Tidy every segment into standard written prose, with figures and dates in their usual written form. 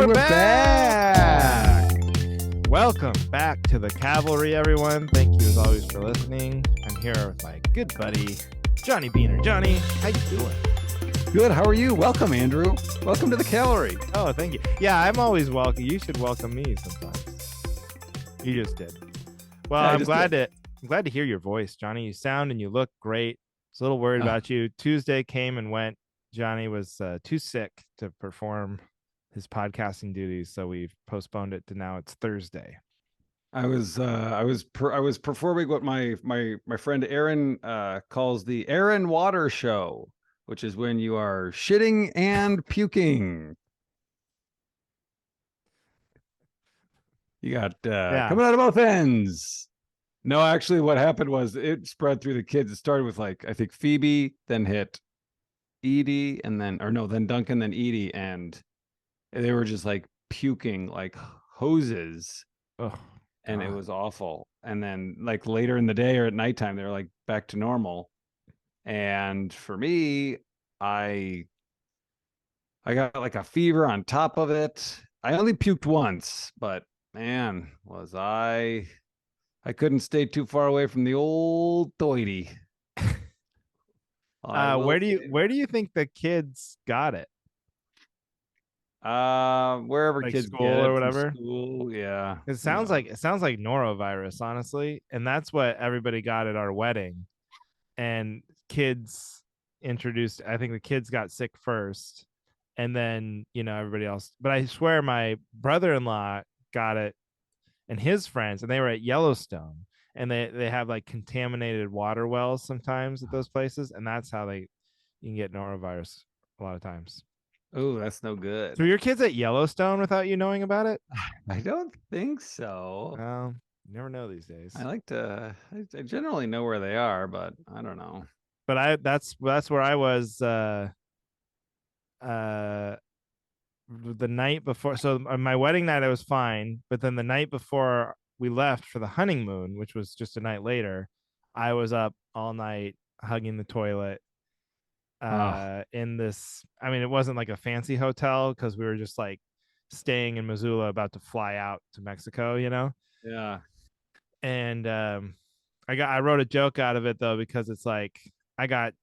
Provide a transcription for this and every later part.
we're back. Welcome back to the Cavalry, everyone. Thank you as always for listening. I'm here with my good buddy, Johnny Beaner. Johnny, how you doing? Good. How are you? Welcome, Andrew. Welcome to the Cavalry. Oh, thank you. Yeah, I'm always welcome. You should welcome me sometimes. You just did. Well, Yeah, I'm glad to hear your voice, Johnny. You sound and you look great. I was a little worried about you. Tuesday came and went. Johnny was too sick to perform his podcasting duties, so we've postponed it to now. It's Thursday. I was performing what my friend Aaron calls the Aaron Water Show, which is when you are shitting and puking. You got coming out of both ends. No, actually, what happened was it spread through the kids. It started with I think Phoebe, then hit Edie, and then Duncan, then Edie, and they were just puking like hoses. Oh, and it was awful. And then later in the day or at nighttime, they're back to normal. And for me, I got a fever on top of it. I only puked once, but man, was I couldn't stay too far away from the old toity. Where do you think the kids got it? Wherever kids school get it, or whatever. School, yeah. It sounds like norovirus, honestly, and that's what everybody got at our wedding. And kids introduced. I think the kids got sick first, and then everybody else. But I swear, my brother-in-law got it, and his friends, and they were at Yellowstone, and they have contaminated water wells sometimes at those places, and that's how you can get norovirus a lot of times. Oh, that's no good. So your kids at Yellowstone without you knowing about it? I don't think so. Well, you never know these days. I generally know where they are, but I don't know. But that's where I was the night before. So on my wedding night I was fine, but then the night before we left for the honeymoon, which was just a night later, I was up all night hugging the toilet. In this, I mean, it wasn't like a fancy hotel because we were just staying in Missoula, about to fly out to Mexico, Yeah. And I wrote a joke out of it though, because it's I might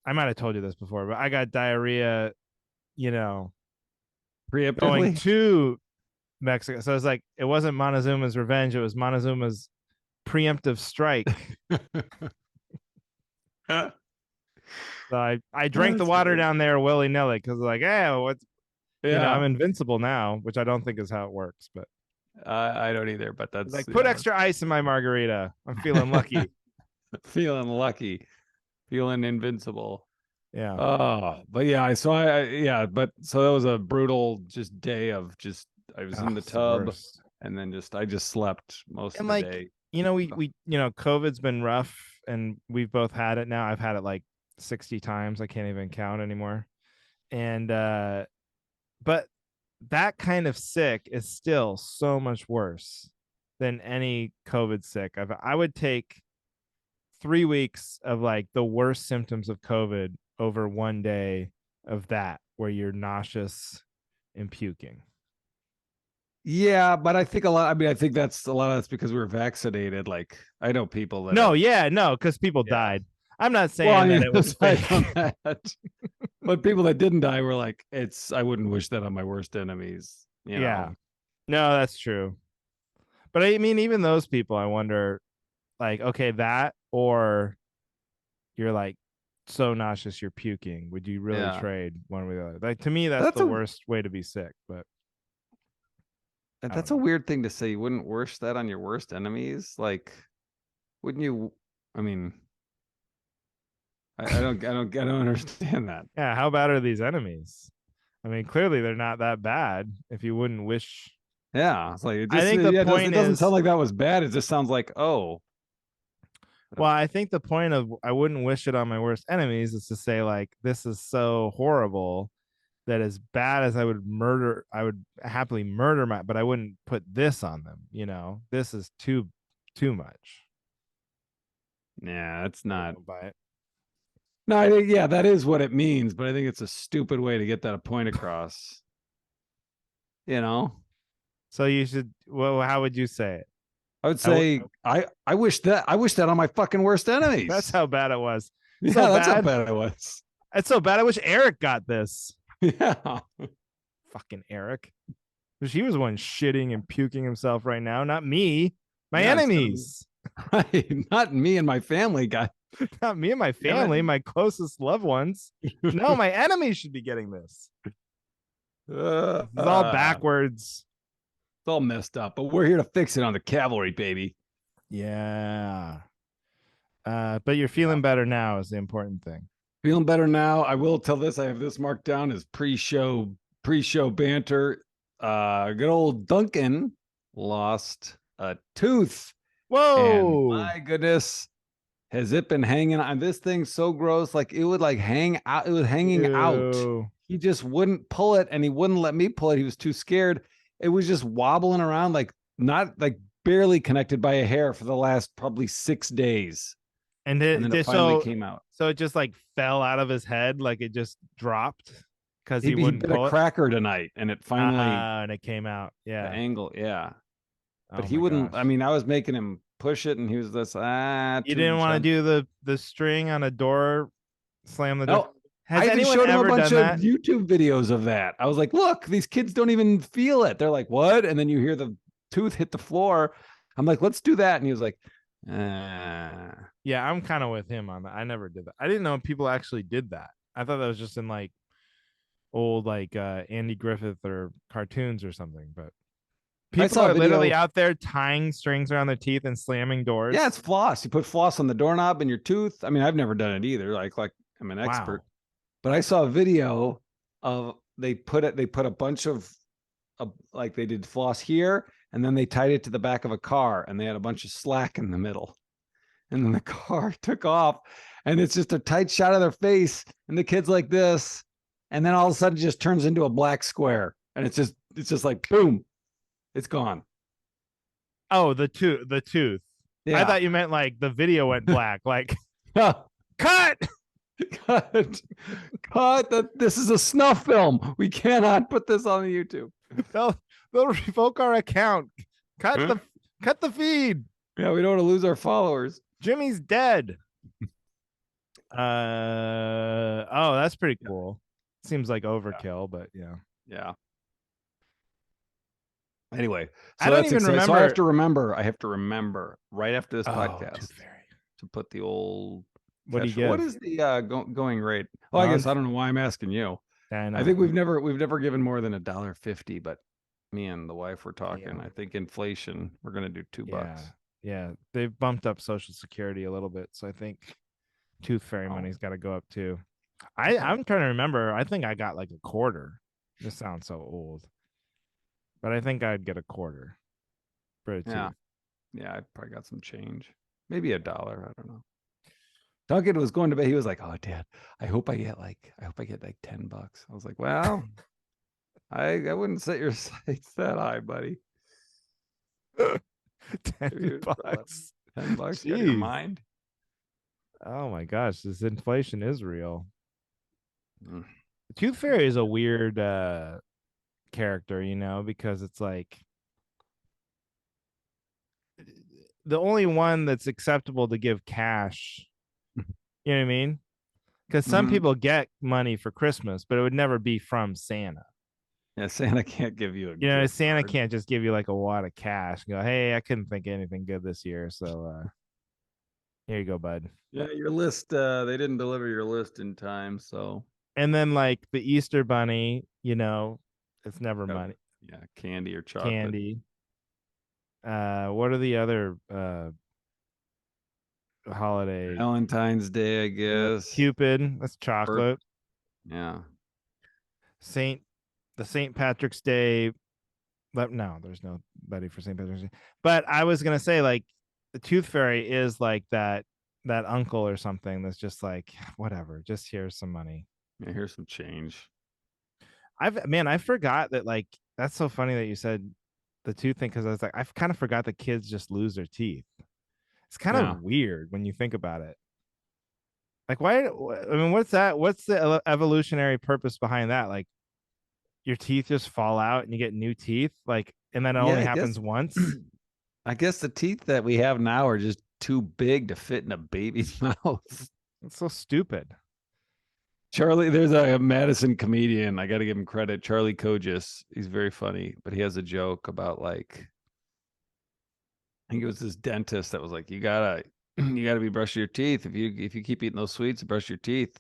have told you this before, but I got diarrhea, Preemptively going to Mexico. So it's it wasn't Montezuma's revenge, it was Montezuma's preemptive strike. So I drank the water down there willy-nilly because what's I'm invincible now, which I don't think is how it works, but I don't either. But that's put extra ice in my margarita. I'm feeling lucky. Feeling lucky, feeling invincible. Yeah. Oh, but yeah, so so that was a brutal day of I was in the tub, and then I just slept most of the day. We COVID's been rough, and we've both had it now. I've had it 60 times. I can't even count anymore. And but that kind of sick is still so much worse than any COVID sick. I would take 3 weeks of the worst symptoms of COVID over one day of that, where you're nauseous and puking. Yeah, but I think I think that's a lot of that's because we were vaccinated. I know people that because people died. I'm not saying that it was fake. But people that didn't die were I wouldn't wish that on my worst enemies. Yeah. No, that's true. But I mean, even those people, I wonder, okay, that, or you're so nauseous you're puking. Would you really trade one way or the other? To me, that's the worst way to be sick. But that's a weird thing to say. You wouldn't wish that on your worst enemies. Wouldn't you? I mean, I don't understand that. Yeah, how bad are these enemies? I mean, clearly they're not that bad. If you wouldn't wish, yeah, it's I think the point it doesn't sound like that was bad. It just sounds like Well, I think the point of I wouldn't wish it on my worst enemies is to say this is so horrible that as bad as I would happily murder but I wouldn't put this on them. This is too much. Yeah, that's not. By it. No, I think that is what it means, but I think it's a stupid way to get that point across. you know. So you should. Well, how would you say it? I would I w- say I wish that on my fucking worst that's enemies. how bad it was. So Yeah, that's how bad. bad it was. It's so bad. I wish Eric got this. Yeah. Fucking Eric. Because he was the one shitting and puking himself right now, not me. My Yeah, instead of me. enemies. Right. Not me and my family, guy. Not me and my Damn it. family, my closest loved ones. No, my enemies should be getting this. Uh, It's all uh, backwards. it's all messed up, but we're here to fix it on the Cavalry, baby. Yeah. But you're Yeah. feeling better now is the important thing. Feeling better now. I will tell this. I have this marked down as pre-show banter. Good old Duncan lost a tooth, and Whoa. my goodness, has it been hanging on this thing so gross? Like it would like hang out. It was hanging out. Ew. He just wouldn't pull it, and he wouldn't let me pull it. He was too scared. It was just wobbling around, like not like barely connected by a hair for the last probably 6 days, And and it then it just finally came out. so it just like fell out of his head, like it just dropped because he He wouldn't bit a pull it. cracker tonight, and it finally And it came out. the Yeah. angle, yeah. But Oh he my wouldn't. I gosh. mean, I was making him push it, and he was this You too didn't want to gentle. do the string on a door, slam the door. No, Has I even anyone showed him a ever bunch done of that? YouTube videos of that. I was like, look, these kids don't even feel it. They're like, what? And then you hear the tooth hit the floor. I'm like, let's do that. And he was like, Yeah, I'm kind of with him on that. I never did that. I didn't know people actually did that. I thought that was just in like old like Andy Griffith or cartoons or something. But I people saw a are literally video. out there tying strings around their teeth and slamming Yeah, doors. it's floss. You put floss on the doorknob in your tooth. I mean, I've never done it either. Like I'm an expert, Wow. but I saw a video of they put a bunch of like they did floss here, and then they tied it to the back of a car, and they had a bunch of slack in the middle, and then the car took off, and it's just a tight shot of their face, and the kid's like this, and then all of a sudden it just turns into a black square, and it's just like boom, it's gone. Oh, the tooth. I Yeah. thought you meant like the video went black. Like cut. cut, cut. That this is a snuff film. We cannot put this on the YouTube. They'll they'll revoke our account. Cut Huh? the cut the feed. Yeah, we don't want to lose our followers. Jimmy's dead. Oh, that's pretty Yeah, cool. Seems like yeah, overkill, but yeah. yeah. Anyway, I so don't that's even exciting. So I have remember. to remember. I have to remember right after this Oh, Tooth podcast Fairy. to put the old What do you catch. What give? is the going rate? Oh, I Non. guess I don't know why I'm asking you. I I know. think we've never given more than $1.50, but me and the wife were talking. Yeah. I think inflation, we're gonna do Yeah. $2. Yeah. They've bumped up Social Security a little bit, so I think Tooth Fairy Oh, money's got to go up too. okay. I'm trying to remember. I think I got like a quarter. This sounds so old, but I think I'd get a quarter for a Yeah. tooth. Yeah, I probably got some change. Maybe $1. I don't know. Duncan was going to bed. He was like, "Oh, Dad, I hope I get like $10." I was like, "Well, I wouldn't set your sights that high, buddy. Maybe 10 it was bucks. 10 bucks. You out of your Jeez. mind?" Oh my gosh, this inflation is real. Mm. Tooth Fairy is a weird character, because it's like the only one that's acceptable to give cash. You know what I mean? Because some Mhm. people get money for Christmas, but it would never be from Santa. Yeah, Santa can't give you a gift Santa card. can't just give you like a wad of cash and go, "Hey, I couldn't think of anything good this year, so here you go, bud." Yeah, your list. They didn't deliver your list in time, so And then like the Easter Bunny, it's never got, money, yeah, candy or chocolate. candy. What are the other holiday? Valentine's Day, I guess. Cupid, that's Birth. chocolate. Yeah. Saint the St. Patrick's Day. But no, there's nobody for St. Patrick's Day. But I was gonna say like the Tooth Fairy is like that uncle or something that's just like whatever, just here's some money. Yeah, here's some change. I forgot that like that's so funny that you said the tooth thing because I was like I've kind of forgot that kids just lose their teeth. It's kind Yeah. of weird when you think about it. Like why? I mean, what's that? What's the evolutionary purpose behind that? Like your teeth just fall out and you get new teeth, like, and then it Yeah, only I happens guess once. I guess the teeth that we have now are just too big to fit in a baby's mouth. It's so stupid. Charlie, there's a Madison comedian. I got to give him credit. Charlie Kogis. He's very funny, but he has a joke about like, I think it was this dentist that was like, you gotta, you gotta be brushing your teeth. If you keep eating those sweets and brush your teeth,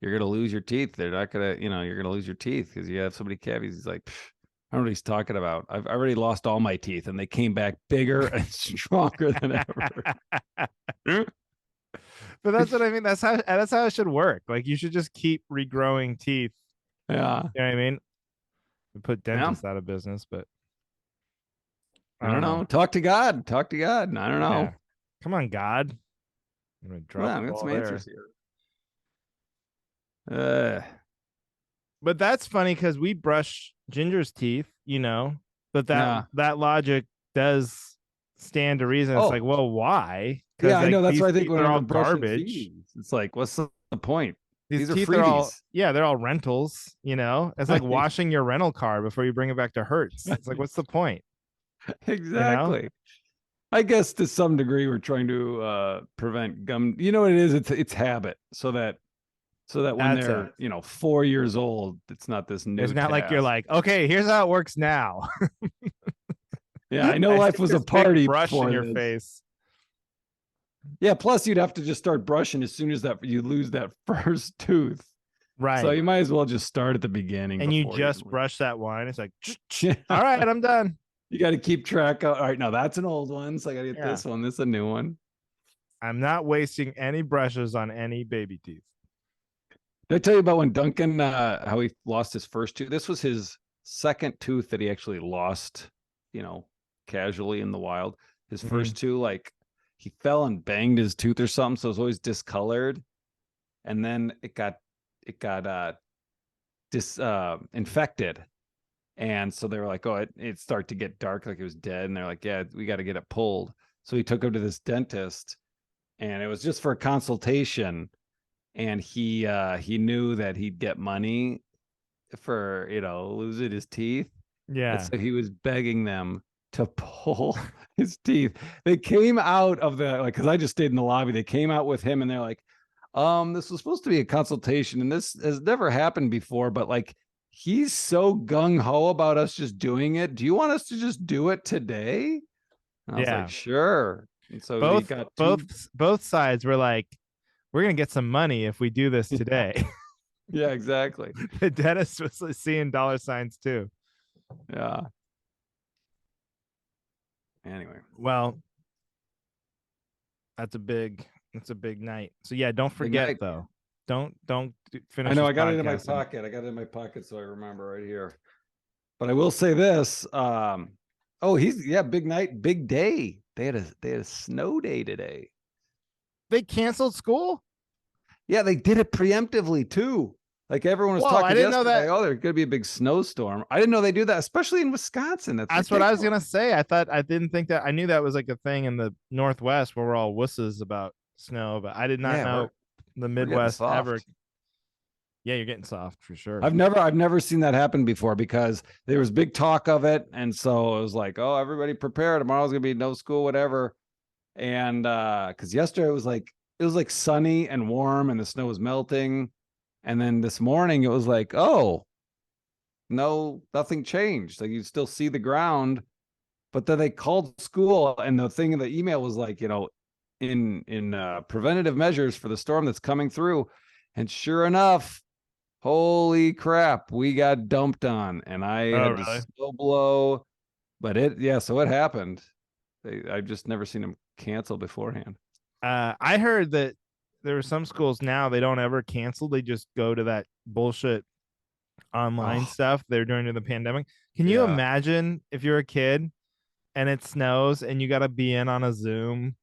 you're gonna lose your teeth. They're not gonna, you're gonna lose your teeth because you have so many cavities. He's like, I don't know what he's talking about. I've already lost all my teeth, and they came back bigger and stronger than ever. But that's what I mean. That's how it should work. Like you should just keep regrowing teeth. Yeah, You know what I mean? We put yeah. dentists out of business, but I I don't don't know. know. Talk to God. Talk to God. I don't Yeah. know. Come on, God. I'm gonna Well, drop I the got ball some answers there. here. But that's funny because we brush Ginger's teeth, but that Yeah. that logic does stand to reason. It's like, Oh, well, why? yeah, Because I like know. That's these why I think teeth are whenever all brushing garbage. teeth, it's like, what's the point? These These are teeth are all, freebies. yeah, they're all rentals. It's like washing your rental car before you bring it back to Hertz. It's like, what's the point? You know? Exactly. I guess to some degree we're trying to prevent gum. You know what it is? It's habit. So that when That's it. they're 4 years old, it's not this It's new not like you're task. like, okay, here's how it works now. Yeah, I know I life stick was a this big party brush in before your this. face. Yeah, plus you'd have to just start brushing as soon as that you lose that first tooth. So Right. you might as well just start at the beginning And you before you just even brush that one. It's like, yeah. all right, I'm done. You got to keep track of, all right, now that's an old one. So I got to get Yeah. this one. This is a new one. I'm not wasting any brushes on any baby teeth. Did I tell you about when Duncan, how he lost his first tooth? This was his second tooth that he actually lost, casually in the wild. His Mm-hmm. first two, like he fell and banged his tooth or something. So it was always discolored. And then it got infected. And so they were like, oh, it started to get dark, like it was dead. And they're like, yeah, we got to get it pulled. So he took him to this dentist, and it was just for a consultation. And he knew that he'd get money for losing his teeth, and Yeah. so he was begging them to pull his teeth. They came out of the, like, because I just stayed in the lobby. They came out with him, and they're like, this was supposed to be a consultation, and this has never happened before, but like he's so gung-ho about us just doing it. Do you want us to just do it today? And I was like, Yeah. sure. And so he Both got two. both sides were like, we're gonna get some money if we do this Yeah, today. yeah, exactly. The dentist was seeing dollar signs too. Yeah. Anyway, Well, that's a big night. So yeah, don't big forget night. though. Don't I finish know this I got it in my podcast. pocket. I got it in my pocket, so I remember right here. But I will say this. Oh, big night, big day. They had a snow day today. They canceled school? Yeah, they did it preemptively too. Like everyone was Whoa, I talking didn't know yesterday. that. Oh, there's gonna be a big snowstorm. I didn't know they do that, especially in Wisconsin. That's That's what I was ridiculous. gonna say. I didn't think that. I knew that was like a thing in the Northwest where we're all wusses about snow, but I did not Yeah, know the we're getting Midwest ever. soft. Yeah, you're getting soft for sure. I've never seen that happen before because there was big talk of it, and so it was like, oh, everybody prepare. Tomorrow's gonna be no school, whatever. And because yesterday it was like sunny and warm, and the snow was melting, and then this morning it was like, oh, no, nothing changed. Like you still see the ground, but then they called school, and the thing in the email was like, in preventative measures for the storm that's coming through, and sure enough. Holy crap, we got dumped on, and I Oh, had to really? snow blow. But so it happened. I've just never seen them cancel beforehand. I heard that there were some schools now they don't ever cancel. They just go to that bullshit online Oh, stuff they were doing during the pandemic. Can you yeah. imagine if you're a kid and it snows and you got to be in on a Zoom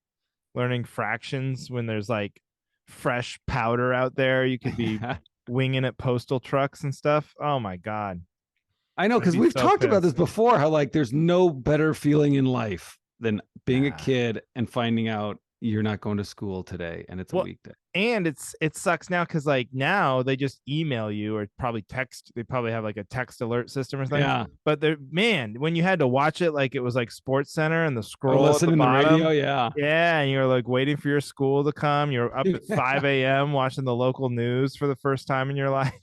learning fractions when there's like fresh powder out there? You could be winging at postal trucks and stuff. Oh my God. I know, I'd because be we've so talked about pissed. this before, how like there's no better feeling in life than being a Ah, kid and finding out you're not going to school today, and it's a Well, weekday. and it sucks now because like now they just email you or probably text. They probably have like a text alert system or something. Yeah. But they're man, when you had to watch it like it was like Sports Center and the Oh, scroll at the listen in the radio. bottom. Yeah. Yeah, and you're like waiting for your school to come. You're up at 5 a.m. watching the local news for the first time in your life.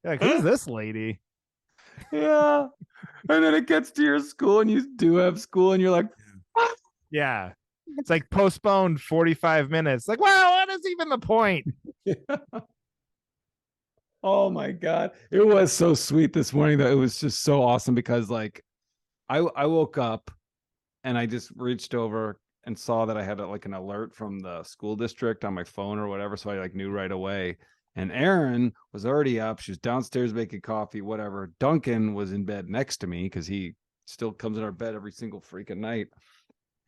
You're like, who's this lady? Yeah. And then it gets to your school and you do have school and you're like, Yeah. It's like postponed 45 minutes. Like, wow, what is even the point? oh my God. It was so sweet this morning though. It was just so awesome because like I woke up and I just reached over and saw that I had like an alert from the school district on my phone or whatever. So I like knew right away. And Erin was already up. She was downstairs making coffee, whatever. Duncan was in bed next to me because he still comes in our bed every single freaking night.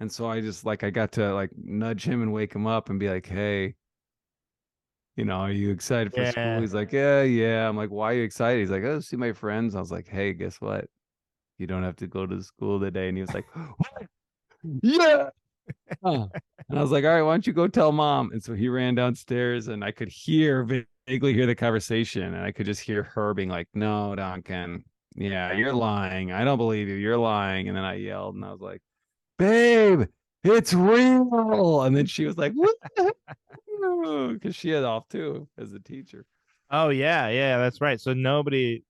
And so I just like I got to like nudge him and wake him up and be like, hey, are you excited for school? Yeah. He's like, yeah, yeah. I'm like, why are you excited? He's like, oh, see my friends. I was like, hey, guess what? You don't have to go to school today. And he was like, what? Yeah. And I was like, all right, why don't you go tell mom? And so he ran downstairs and I could vaguely hear the conversation. And I could just hear her being like, no, Duncan. Yeah, you're lying. I don't believe you. You're lying. And then I yelled and I was like, babe, it's real. And then she was like, what? Because she had off too as a teacher. Oh yeah, yeah, that's right. So she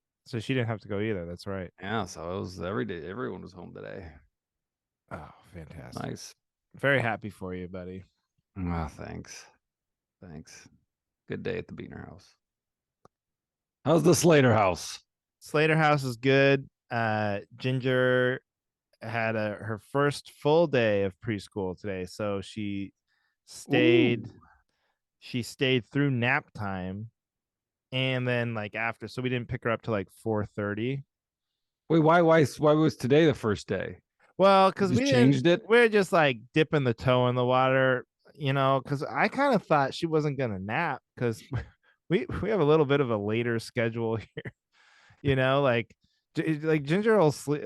didn't have to go either. That's right. Yeah, so it was every day. Everyone was home today. Oh, fantastic. Nice. Very happy for you, buddy. Oh, thanks. Thanks. Good day at the Beaner house. How's the Slater house? Slater House is good. Ginger had her first full day of preschool today, so stayed Ooh. she stayed through nap time and then like after, so we didn't pick her up till like 4:30. Wait, why was today the first day? Well, You because just changed it? we're just like dipping the toe in the water, because I kind of thought she wasn't gonna nap because we have a little bit of a later schedule here, like like Ginger will sleep.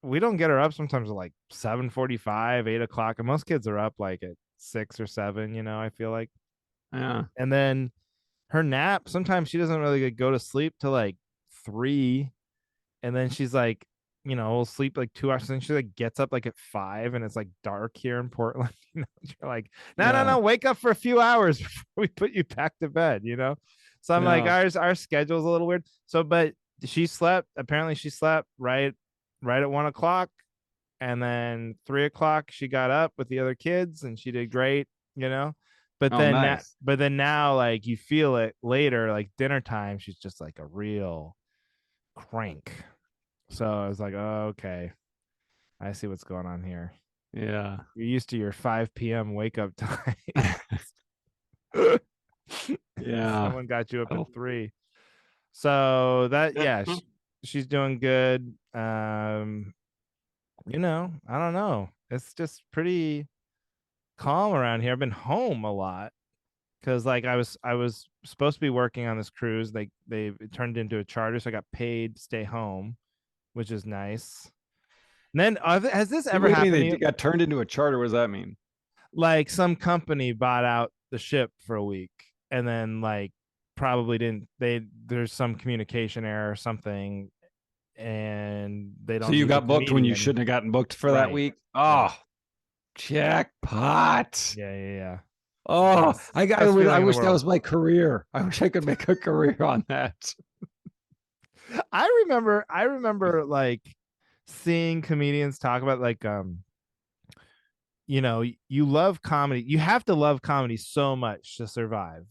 We don't get her up sometimes at like 7:45, 8 o'clock, and most kids are up like at 6 or 7. I feel like, Yeah. and then her nap sometimes she doesn't really go to sleep till like 3, and then she's like, will sleep like 2 hours, and she like gets up like at 5, and it's like dark here in Portland. You're like, no, no, Yeah. no, wake up for a few hours before we put you back to bed. So I'm like, Yeah. our schedule's a little weird. So, but apparently she slept right at 1 o'clock, and then 3 o'clock she got up with the other kids, and she did great. But Oh, then nice. now, like you feel it later, like dinner time, she's just like a real crank. So I was like, oh, okay, I see what's going on here. Yeah. You're used to your 5 p.m. wake up time. Yeah. Someone got you up at Oh. 3. So that, yeah, she's doing good. I don't know. It's just pretty calm around here. I've been home a lot because like I was supposed to be working on this cruise. It turned into a charter, so I got paid to stay home, which is nice. And then has this What ever do you mean happened to they you? got turned into a charter? What does that mean? Like some company bought out the ship for a week, and then like probably didn't they there's some communication error or something, and they So don't you need the got booked when you comedian. shouldn't have gotten booked for that Right. week? Right. Oh, jackpot. Yeah, yeah, yeah. Oh, Best I feeling in the wish that world. was my career. I wish I could make a career on that. I remember like seeing comedians talk about like you love comedy. You have to love comedy so much to survive,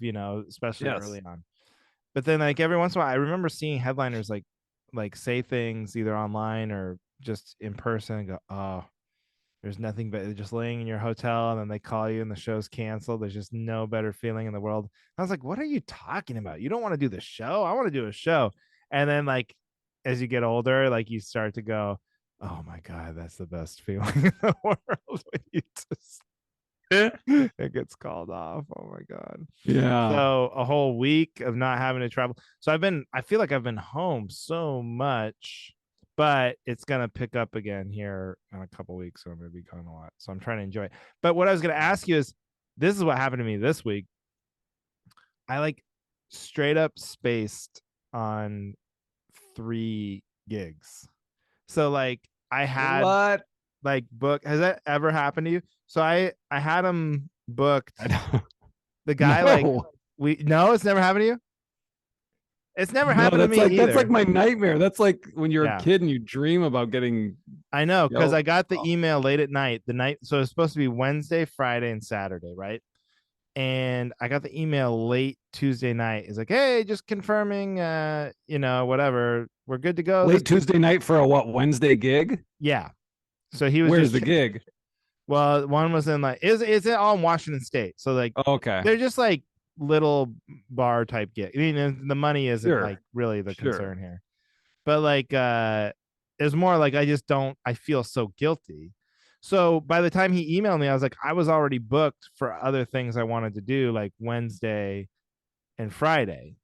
especially Yes. early on. But then like every once in a while I remember seeing headliners like say things either online or just in person and go, "Oh, there's nothing but just laying in your hotel, and then they call you and the show's canceled. There's just no better feeling in the world." I was like, what are you talking about? You don't want to do the show? I want to do a show. And then like as you get older, like you start to go, oh my God, that's the best feeling in the world when you just it gets called off. Oh my God. Yeah. So a whole week of not having to travel. So I feel like I've been home so much but it's gonna pick up again here in a couple weeks, so I'm gonna be gone a lot. So I'm trying to enjoy it. But what I was gonna ask you is, this is what happened to me this week. I like straight up spaced on 3 gigs. So like I had What? like book. Has that ever happened to you? So I had them booked. I don't. The guy like No. we no, it's never happened to you. It's never No, happened to me that's like either. my nightmare. That's like when you're a Yeah, kid and you dream about getting I know because yelled. I got the Oh, email late at night. The night, so it's supposed to be Wednesday, Friday, and Saturday, right? And I got the email late Tuesday night. It's like, hey, just confirming, whatever, we're good to go. This, late Tuesday night for a what, Wednesday gig? yeah. So he was Where's just the gig? well, one was in like is it all in Washington State? So like Okay. they're just like little bar type gig. I mean, the money isn't like Sure. really the Sure. concern here, but like it's more like I just don't. I feel so guilty. So by the time he emailed me, I was like, I was already booked for other things I wanted to do, like Wednesday and Friday,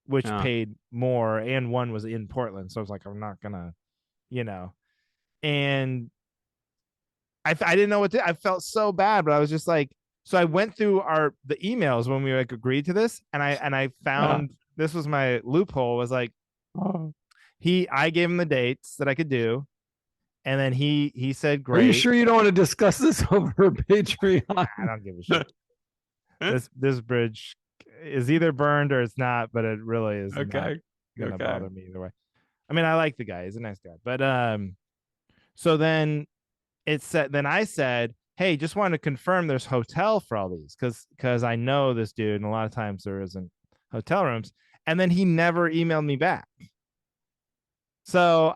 which Yeah. paid more, and one was in Portland. So I was like, I'm not gonna, you know. And I didn't know what to. I felt so bad, but I was just like, so I went through the emails when we like agreed to this, and I Yeah. found this was my loophole. Was like Oh. I gave him the dates that I could do, and then he said Are you great. sure you don't want to discuss this over Patreon? I don't give a shit. This bridge is either burned or it's not, but it really is not Okay. gonna Okay. bother me either way. I mean, I like the guy; he's a nice guy. But so then then I said, hey, just wanted to confirm there's hotel for all these because I know this dude, and a lot of times there isn't hotel rooms. And then he never emailed me back. So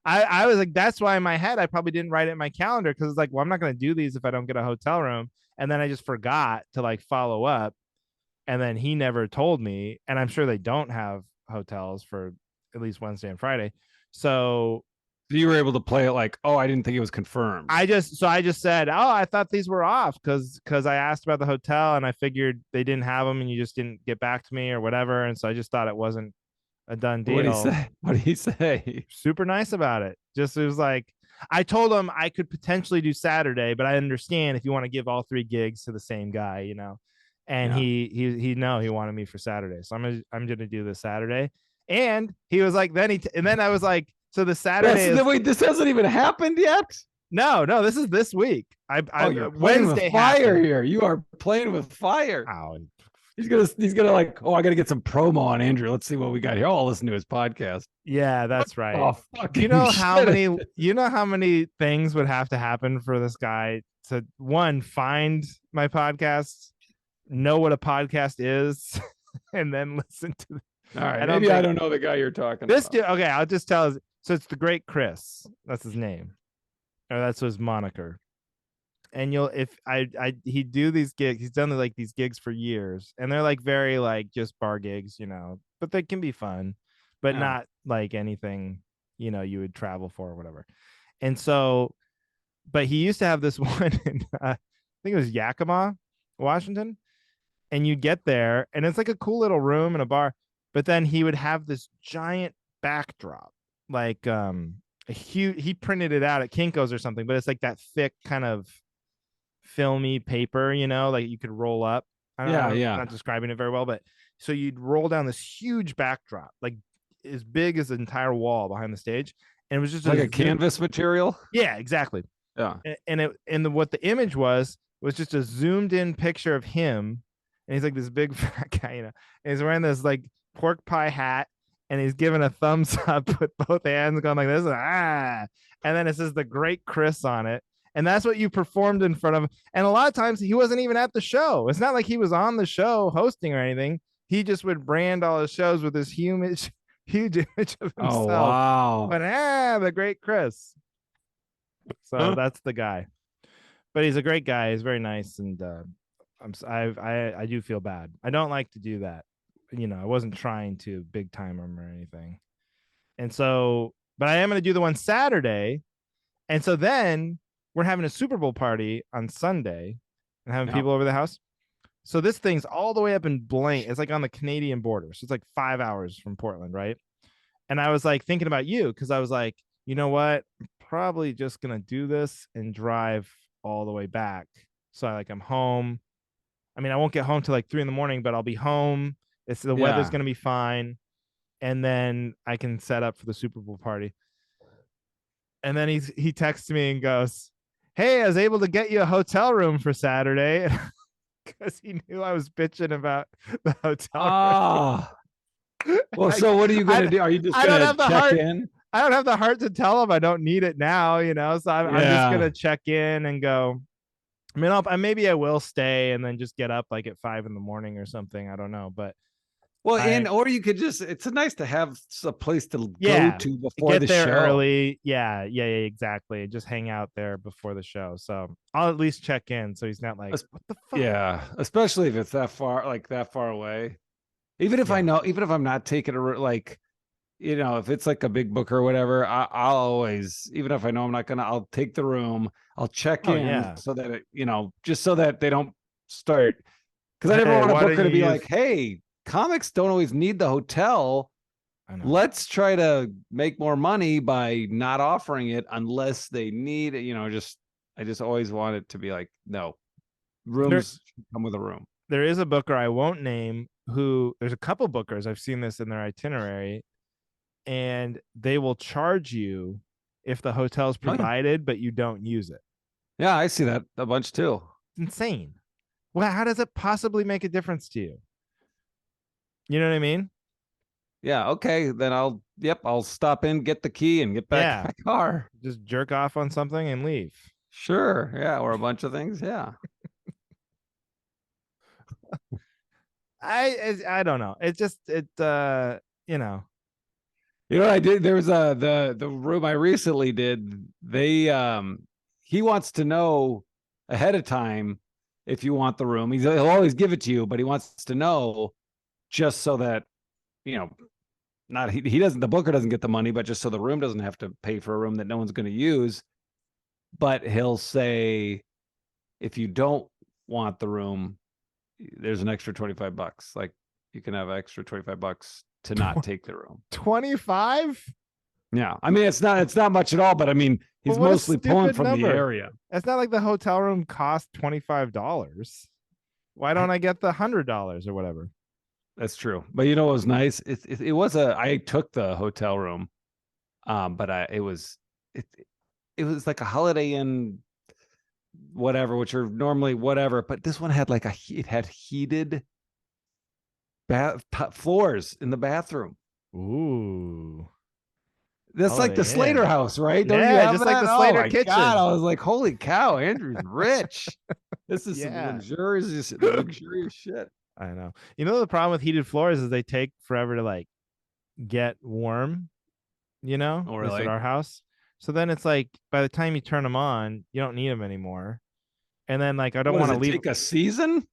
I was like, that's why in my head I probably didn't write it in my calendar because it's like, well, I'm not going to do these if I don't get a hotel room. And then I just forgot to like follow up. And then he never told me. And I'm sure they don't have hotels for at least Wednesday and Friday. So So you were able to play it like, oh, I didn't think it was confirmed. I just said, oh, I thought these were off because I asked about the hotel and I figured they didn't have them and you just didn't get back to me or whatever. And so I just thought it wasn't a done What did he deal. say? What did he say? Super nice about it. Just it was like I told him I could potentially do Saturday, but I understand if you want to give all 3 gigs to the same guy, you know. And Yeah. he wanted me for Saturday, so I'm gonna do this Saturday. And he was like, and then I was like, so the Saturday is Wait, this hasn't even happened yet. no, this is this week. I Oh, you're playing with Wednesday fire happened. here. You are playing with fire. Oh, He's gonna like, oh, I gotta get some promo on Andrew. Let's see what we got here. Oh, I'll listen to his podcast. yeah, that's right. Oh, fucking shit. You know how many things would have to happen for this guy to one find my podcast, know what a podcast is, and then listen to All right, I don't maybe I think don't know the guy you're talking this about. dude okay, I'll just tell us. So it's the great Chris. That's his name. Or that's his moniker. And you'll if I he'd do these gigs, he's done like these gigs for years, and they're like very like just bar gigs, you know, but they can be fun, but Yeah. not like anything, you know, you would travel for or whatever. And so, but he used to have this one in I think it was Yakima, Washington, and you get there and it's like a cool little room and a bar, but then he would have this giant backdrop, like a huge, he printed it out at Kinko's or something, but it's like that thick kind of filmy paper, you know, like you could roll up. Yeah, I'm yeah. not describing it very well, but so you'd roll down this huge backdrop, like as big as the entire wall behind the stage, and it was just Like a a canvas material. yeah, exactly. Yeah. What the image was just a zoomed in picture of him, and he's like this big fat guy, you know, and he's wearing this like pork pie hat, and he's giving a thumbs up with both hands, going like this, and then it says the Great Chris on it, and that's what you performed in front of. And a lot of times he wasn't even at the show. It's not like he was on the show hosting or anything. He just would brand all his shows with this huge image of Oh himself. wow. But the Great Chris. So that's the guy. But he's a great guy. He's very nice, and I do feel bad. I don't like to do that. You know, I wasn't trying to big time him or anything. And so, but I am going to do the one Saturday. And so then we're having a Super Bowl party on Sunday and having Yeah. people over the house. So this thing's all the way up in Blaine. It's like on the Canadian border. So it's like 5 hours from Portland, right? And I was like thinking about you because I was like, you know what? I'm probably just gonna do this and drive all the way back. So I'm home. I mean, I won't get home till like 3 in the morning, but I'll be home. It's the weather's Yeah. gonna be fine, and then I can set up for the Super Bowl party. And then he texts me and goes, "Hey, I was able to get you a hotel room for Saturday," because he knew I was bitching about the hotel room. Ah, well, I, so what are you I, gonna do? Are you just I don't gonna have the check heart. in? I don't have the heart to tell him I don't need it now, So I'm just Yeah. gonna check in and go. I mean, maybe I will stay and then just get up like at 5 in the morning or something. I don't know, but Well, I, and or you could just, it's nice to have a place to go yeah, to before get the there show. early. Yeah, yeah, yeah, exactly. Just hang out there before the show. So I'll at least check in so he's not like, Es- what the fuck? Yeah, especially if it's that far, like that far away. Even if I Yeah. know, even if I'm not taking like, if it's like a big book or whatever, I'll always, even if I know I'm not gonna, I'll take the room, I'll check Oh in yeah. so that just so that they don't start, because I never Hey, want a why booker don't to you be use? like, hey, comics don't always need the hotel. I know. Let's try to make more money by not offering it unless they need it. I just always want it to be like, no, There, rooms should come with a room. there is a booker I won't name who. There's a couple bookers I've seen this in their itinerary, and they will charge you if the hotel's Oh yeah. provided, but you don't use it. Yeah, I see that a bunch too. It's insane. Well, how does it possibly make a difference to you? You know what I mean? Yeah, okay. Then I'll stop in, get the key, and get back in Yeah. my car. Just jerk off on something and leave. Sure. Yeah, or a bunch of things. Yeah. I don't know. It just it you know. You know what I did? There was the room I recently did. He wants to know ahead of time if you want the room. He'll always give it to you, but he wants to know just so that, you know, not he doesn't, the booker doesn't get the money, but just so the room doesn't have to pay for a room that no one's going to use. But he'll say, if you don't want the room, there's an extra $25. Like, you can have extra $25 to not take the room. 25? Yeah. I mean, it's not much at all, but I mean, Well, he's what a mostly pulling stupid from the number. area. It's not like the hotel room cost $25. Why don't I I get the $100 or whatever? That's true. But what was nice? I took the hotel room, but it was like a Holiday Inn whatever, which are normally whatever, but this one had it had heated floors in the bathroom. Ooh. That's like the Holiday Slater Inn. house, right? Don't you Yeah, have just like that? the Oh Slater my God. kitchen. I was like, holy cow, Andrew's rich. This is some Yeah. luxurious shit. I know. You know the problem with heated floors is they take forever to like get warm, Oh, at least at really? our house. So then it's like by the time you turn them on, you don't need them anymore. And then like I don't What want does to it leave. take a season?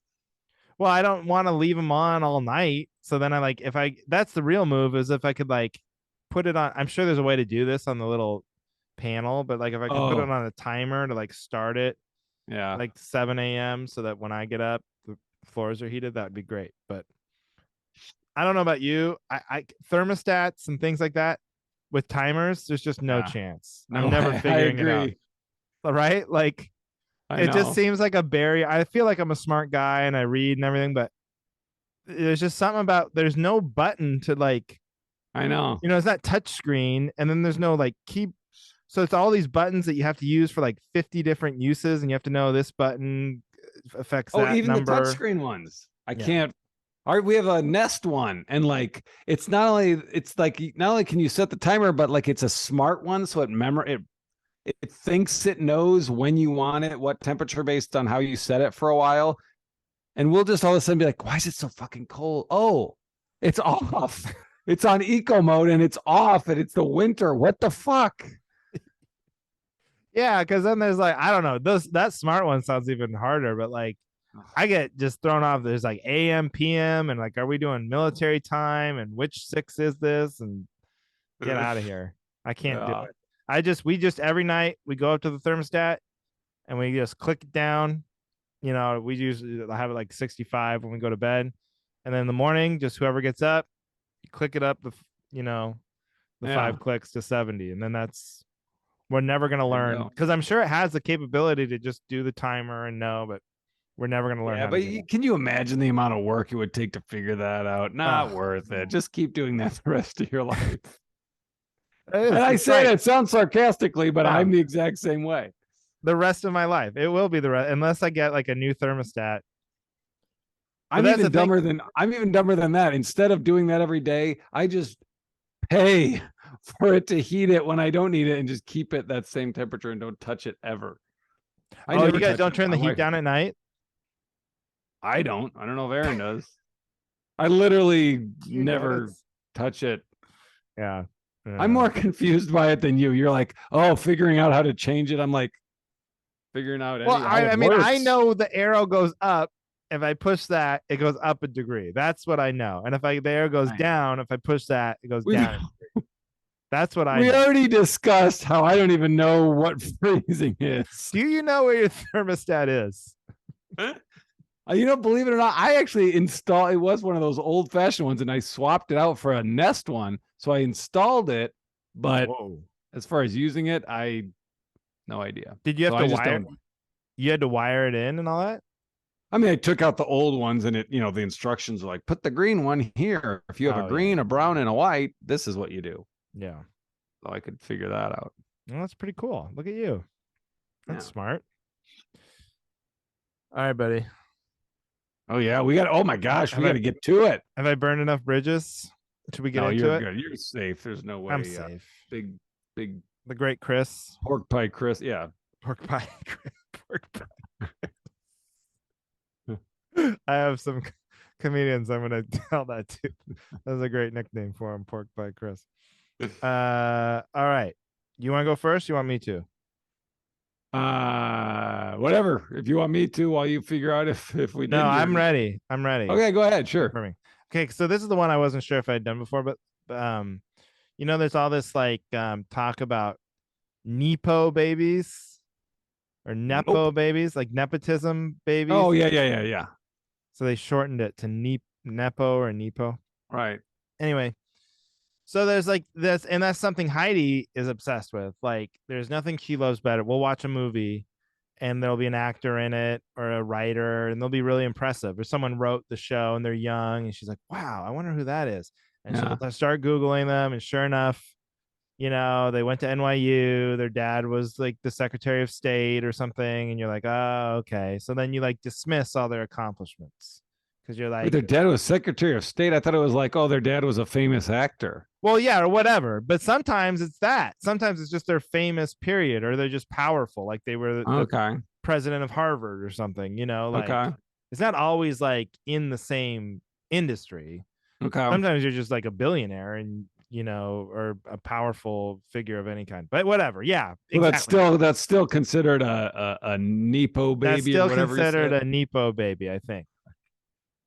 Well, I don't want to leave them on all night. So then I like if I that's the real move is if I could like put it on. I'm sure there's a way to do this on the little panel, but like if I could put it Oh, on a timer to like start it yeah. like 7 a.m. so that when I get up the floors are heated, that would be great. But I don't know about you. I thermostats and things like that with timers, there's just no Yeah. chance. No, I'm never I figuring it out. agree. Right? Like I it just know. seems like a barrier. I feel like I'm a smart guy and I read and everything, but there's just something about there's no button to like, I know. it's not touch screen, and then there's no like key. So it's all these buttons that you have to use for like 50 different uses, and you have to know this button affects Oh, that even the number. touchscreen ones. I Yeah. can't. All right, we have a Nest one, and like it's like not only can you set the timer, but like it's a smart one, so it thinks it knows when you want it, what temperature based on how you set it for a while, and we'll just all of a sudden be like, why is it so fucking cold? Oh, it's off. It's on eco mode and it's off, and it's the winter. What the fuck? Yeah, because then there's like I don't know. Those that smart one sounds even harder, but like I get just thrown off. There's like AM, PM, and like, are we doing military time? And which six is this? And get out of here. I can't do Yeah. it. We just every night we go up to the thermostat and we just click it down. We usually have it like 65 when we go to bed. And then in the morning, just whoever gets up, you click it up, you know, the Yeah. 5 clicks to 70, and then we're never going to There you learn, go. because I'm sure it has the capability to just do the timer and know, but we're never going to learn Yeah, how to but do that. can you imagine the amount of work it would take to figure that out? Not worth it. Just keep doing that the rest of your life. It And is. I It's say right. that sounds sarcastically, but No, I'm the exact same way. the rest of my life, it will be the rest, unless I get like a new thermostat. But that's the thing. I'm even dumber than that. Instead of doing that every day, I just pay for it to heat it when I don't need it and just keep it that same temperature and don't touch it ever. I Oh, never you guys touch don't it. turn My the heat wife, down at night? I don't. I don't know if Aaron does. I literally Do you never notice? touch it. Yeah. I'm more confused by it than you. You're like, oh, figuring out how to change it. I'm like, figuring out Well, how it I mean, I works. know the arrow goes up. If I push that, it goes up a degree. That's what I know. And if the arrow goes Right. down, if I push that, it goes We down a degree. That's what I we know. already discussed how I don't even know what freezing is. Do you know where your thermostat is? Believe it or not, I actually installed. It was one of those old fashioned ones, and I swapped it out for a Nest one. So I installed it, but Whoa. as far as using it, I no idea. Did you have So to I just wire? don't. You had to wire it in and all that? I mean, I took out the old ones, and the instructions are like, put the green one here. If you have a Oh yeah. green, a brown, and a white, this is what you do. Yeah. So I could figure that out. Well, that's pretty cool. Look at you. That's Yeah. smart. All right, buddy. Oh yeah, oh my gosh, we Have got I to get to it. have I burned enough bridges? Should we get No, into you're it? good. You're safe. There's no I'm way. safe. Big, big The great Chris. pork pie, Chris. Yeah. Pork pie. Pork pie. I have some comedians I'm gonna tell that to. That's a great nickname for him, Pork Pie Chris. All right. You want to go first? You want me to? Whatever. If you want me to, while you figure out if we No, did I'm your. ready. I'm ready. Okay, go ahead. Sure. Confirming. Okay, so this is the one I wasn't sure if I'd done before, but there's all this like talk about Nepo babies or Nepo Nope. babies, like nepotism babies. Oh yeah. So they shortened it to Nepo or Nepo. Right. Anyway, so there's like this, and that's something Heidi is obsessed with. Like, there's nothing she loves better. We'll watch a movie, and there'll be an actor in it or a writer, and they'll be really impressive. Or someone wrote the show, and they're young, and she's like, "Wow, I wonder who that is." And Yeah. she'll start googling them, and sure enough, they went to NYU. Their dad was like the Secretary of State or something, and you're like, "Oh, okay." So then you like dismiss all their accomplishments because you're Wait, like, their dad was Secretary of State. I thought it was like, oh, their dad was a famous actor. well, yeah, or whatever. But sometimes it's that. Sometimes it's just their famous period, or they're just powerful, like they were the Okay. president of Harvard or something. Like Okay. it's not always like in the same industry. Okay. Sometimes you're just like a billionaire and or a powerful figure of any kind. But whatever. Yeah, Well, exactly. that's still considered a Nepo That's baby or still whatever you considered said. a Nepo baby, I think.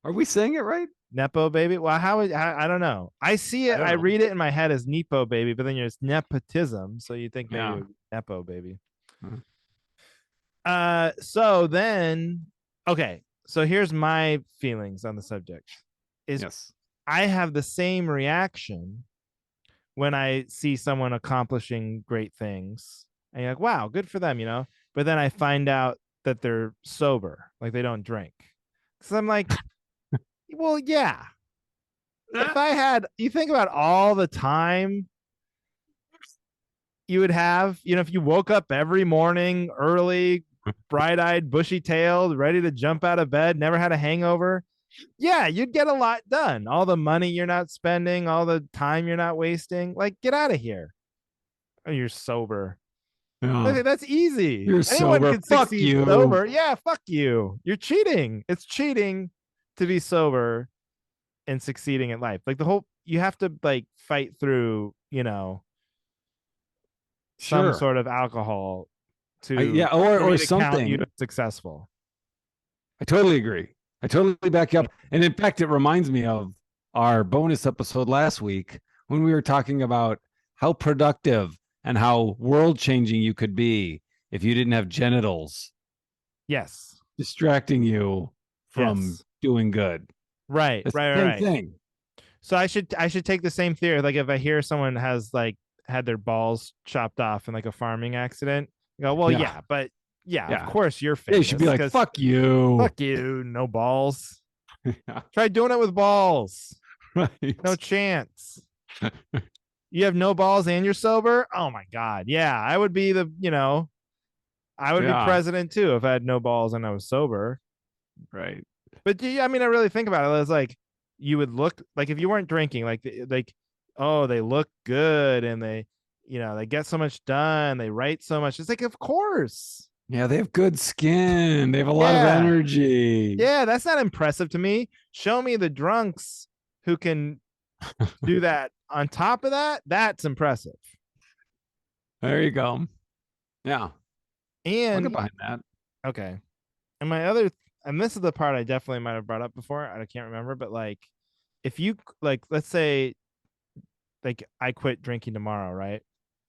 Are we saying it right? Nepo baby. Well, I don't know. I see it. I don't I know. read it in my head as Nepo baby, but then there's nepotism, so you think maybe Yeah. Nepo baby. Mhm. So then, okay. So here's my feelings on the subject. Is Yes. I have the same reaction when I see someone accomplishing great things. And you're like, wow, good for them, But then I find out that they're sober, like they don't drink. So I'm like, well, yeah. If you think about all the time you would have, if you woke up every morning early, bright eyed, bushy tailed, ready to jump out of bed, never had a hangover. Yeah, you'd get a lot done. All the money you're not spending, all the time you're not wasting. Like, get out of here. Oh, you're sober. Yeah. That's easy. You're Anyone sober. could Fuck succeed you. sober. Yeah, fuck you. You're cheating. It's cheating to be sober and succeeding in life. Like you have to like fight through, some Sure. sort of alcohol to Yeah, for me or to count you something. as successful. I totally agree. I totally back you up. And in fact, it reminds me of our bonus episode last week when we were talking about how productive and how world changing you could be if you didn't have genitals Yes. distracting you from Yes. doing good. Right. It's Right. the same Right. thing. So I should take the same theory. Like if I hear someone has like had their balls chopped off in like a farming accident, I go, well, Yeah. yeah, but yeah, of Yeah. course you're Yeah. You should be famous like, because fuck you. fuck you, no balls. Yeah. Try doing it with balls. No Right. chance. You have no balls and you're sober. Oh my god, yeah, I would be I would be Yeah. president too if I had no balls and I was sober. Right. But yeah, I mean, I really think about it. It's like you would look like if you weren't drinking, like oh, they look good and they get so much done, they write so much. It's like, of course, Yeah. They have good skin. They have a lot of yeah, energy. yeah. That's not impressive to me. Show me the drunks who can do that. On top of that, that's impressive. There you go. Yeah. I'll get And behind that. okay, and my other, and this is the part I definitely might have brought up before. I can't remember, but like, if you like, let's say like I quit drinking tomorrow, right?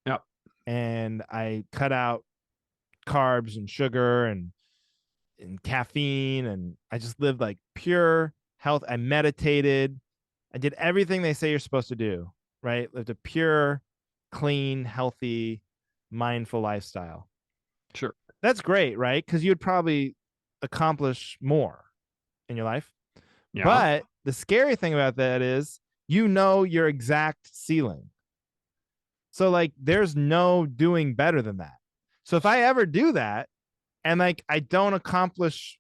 Yep. And I cut out carbs and sugar and caffeine and I just lived like pure health. I meditated. I did everything they say you're supposed to do, right? Lived a pure, clean, healthy, mindful lifestyle. Sure. That's great, right? Because you'd probably accomplish more in your life. Yeah. But the scary thing about that is your exact ceiling. So like there's no doing better than that. So if I ever do that and like I don't accomplish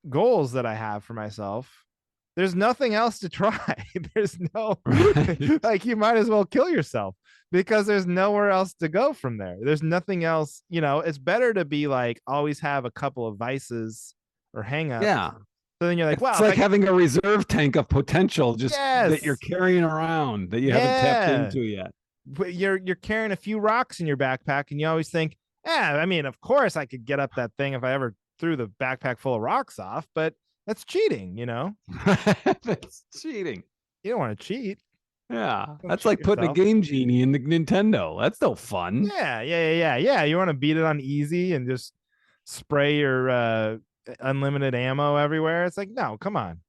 goals that I have for myself, there's nothing else to try. There's no Right. like you might as well kill yourself because there's nowhere else to go from there. There's nothing else, it's better to be like always have a couple of vices or hangups. Yeah. So then you're like, It's wow, if like I having a reserve tank of potential just that you're yes, carrying around that you haven't tapped yeah, into yet. but you're carrying a few rocks in your backpack and you always think, yeah, I mean, of course I could get up that thing if I ever threw the backpack full of rocks off, but that's cheating. That's cheating. You don't want to cheat. Yeah. Don't That's cheat like putting a yourself. game genie in the Nintendo. That's no fun. Yeah. You want to beat it on easy and just spray your unlimited ammo everywhere. It's like, no, come on.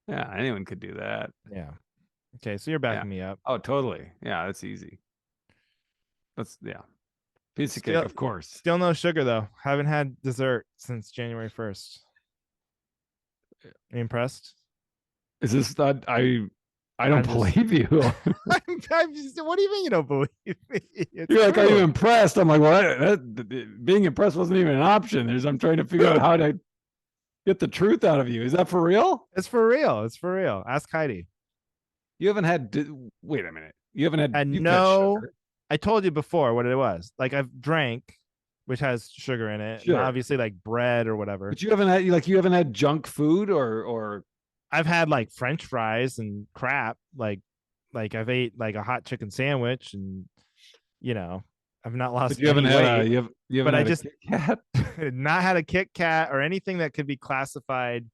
Yeah. Anyone could do that. Yeah. Okay, so you're Yeah. backing me up. Oh, totally. Yeah. That's easy. That's, yeah. Piece of cake, Still of course. still no sugar though. Haven't had dessert since January 1st. Are you impressed? Is this that I don't I'm just believe you. I'm just, what do you mean you don't believe me? It's You're like, are you true. impressed? I'm like, well, being impressed wasn't even an option. I'm trying to figure out how to get the truth out of you. Is that for real? It's for real. It's for real. Ask Heidi. You haven't had. Wait a minute. And You've had no, sugar. I told you before what it was. Like I've drank, which has sugar in it, and Sure, obviously like bread or whatever. but you haven't had junk food or. I've had like French fries and crap. Like I've ate like a hot chicken sandwich, and you know, I've not But lost you haven't any had weight. you haven't But I had a just Kit Kat. not had a Kit Kat or anything that could be classified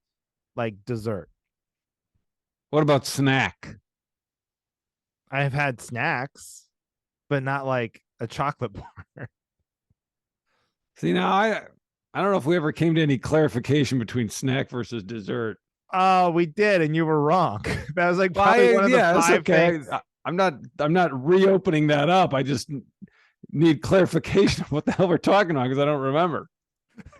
like dessert. What about snack? I have had snacks, but not like a chocolate bar. See now I don't know if we ever came to any clarification between snack versus dessert. Oh, we did, and you were wrong. That was like Well, probably one of the yeah, that's five okay. things. I'm not reopening that up. I just need clarification of what the hell we're talking about because I don't remember.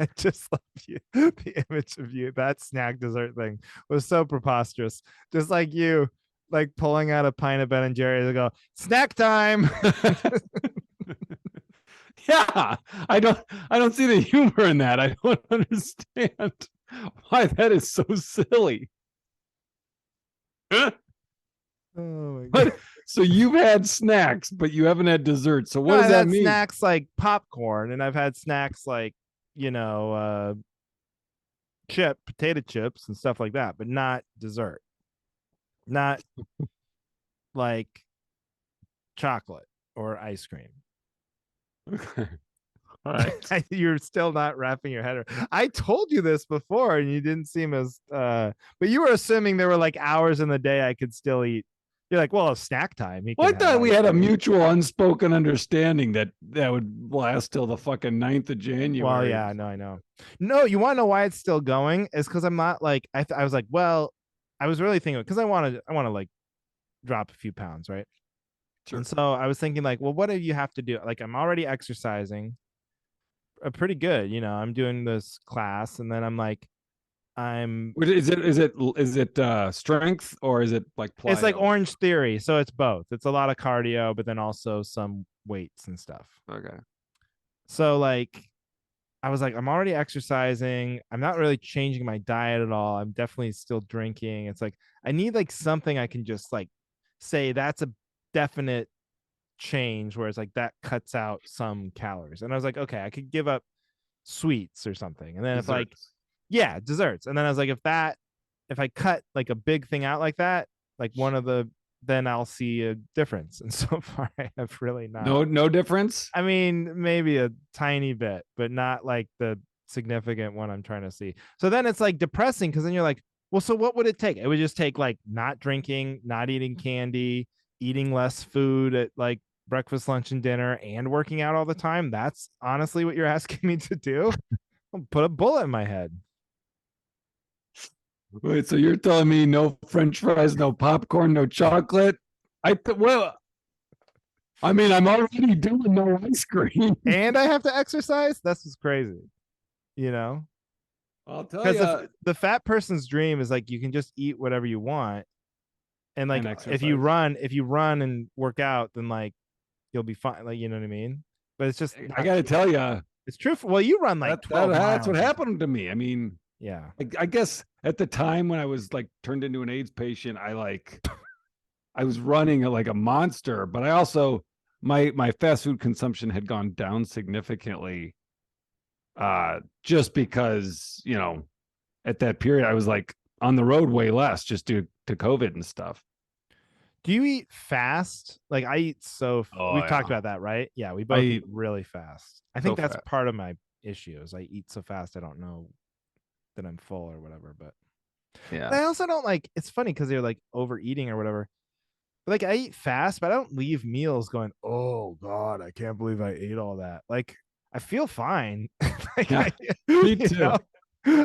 I just love you. The image of you, that snack dessert thing was so preposterous. Just like you, like pulling out a pint of Ben and Jerry's and go, snack time. Yeah, I don't see the humor in that. I don't understand why that is so silly. Oh my god. But so you've had snacks, but you haven't had dessert. So what No, does I've that had mean? snacks like popcorn, and I've had snacks like, potato chips and stuff like that, but not dessert. Not like chocolate or ice cream. Okay. All right. You're still not wrapping your head around. I told you this before and you didn't seem as but you were assuming there were like hours in the day I could still eat. You're like, well, it's snack time. He Well, I can have thought we ice had a cream. mutual unspoken understanding that would last till the fucking 9th of January. Well, yeah, I know. No, you want to know why it's still going? Is because I'm not like I was like, well, I was really thinking because I want to like drop a few pounds, right? And Sure. so I was thinking like, well, what do you have to do? Like I'm already exercising pretty good, I'm doing this class and then I'm like I'm Is it strength or is it like it's like plyo? Orange Theory, so it's both. It's a lot of cardio but then also some weights and stuff. Okay. So like I was like, I'm already exercising. I'm not really changing my diet at all. I'm definitely still drinking. It's like I need like something I can just like say that's a definite change where it's like that cuts out some calories. And I was like, okay, I could give up sweets or something. And then if like, Desserts. yeah, desserts. And then I was like, if I cut like a big thing out like that, like one of the, then I'll see a difference. And so far, I have really not. No difference. I mean, maybe a tiny bit, but not like the significant one I'm trying to see. So then it's like depressing because then you're like, well, so what would it take? It would just take like not drinking, not eating candy, eating less food at like breakfast, lunch, and dinner, and working out all the time. That's honestly what you're asking me to do. I'll put a bullet in my head. Wait, so you're telling me no French fries, no popcorn, no chocolate? Well, I mean, I'm already doing no ice cream. And I have to exercise. That's just crazy, you know? I'll tell Because you. the fat person's dream is like you can just eat whatever you want, and like And if you run and work out, then like you'll be fine. Like you know what I mean? But it's just I not got to true. tell you It's true. Well, you run like that's 12 miles what or something. happened to me. I mean, Yeah. I guess at the time when I was like turned into an AIDS patient, I was running like a monster, but I also my fast food consumption had gone down significantly just because, at that period I was like on the road way less just due to COVID and stuff. Do you eat fast? Like I eat Oh we've talked yeah. about that, right? Yeah, we I both eat eat really fast. I so think that's fast. part of my issue is I eat so fast I don't know that I'm full or whatever. But Yeah. I also don't like it's funny because they're like overeating or whatever. But like I eat fast, but I don't leave meals going, oh God, I can't believe I ate all that. Like I feel fine. like Yeah. I, Me you too. know,